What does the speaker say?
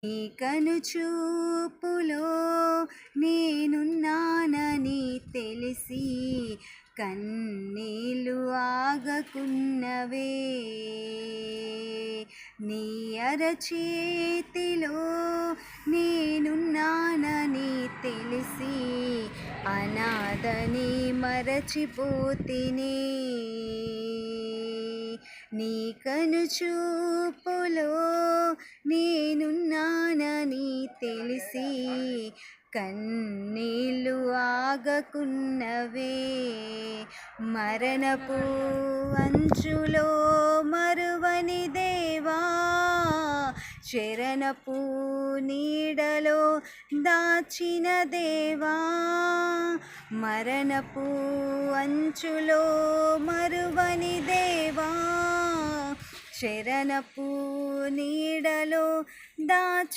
నీ కనుచూపులో నేనున్నానని తెలిసి కన్నీళ్ళు ఆగకున్నవే. నీ అరచేతిలో నేనున్నానని తెలిసి అనాథని మరచిపోతినే. నీ కనుచూపులో నేనున్నానని తెలిసి కన్నీళ్ళు ఆగకున్నవే. మరణపు అంచులో మరువని దేవా, శరణపు నీడలో దాచిన దేవా. మరణపు అంచులో మరువని దేవా, శరణపు నీడలో దాచి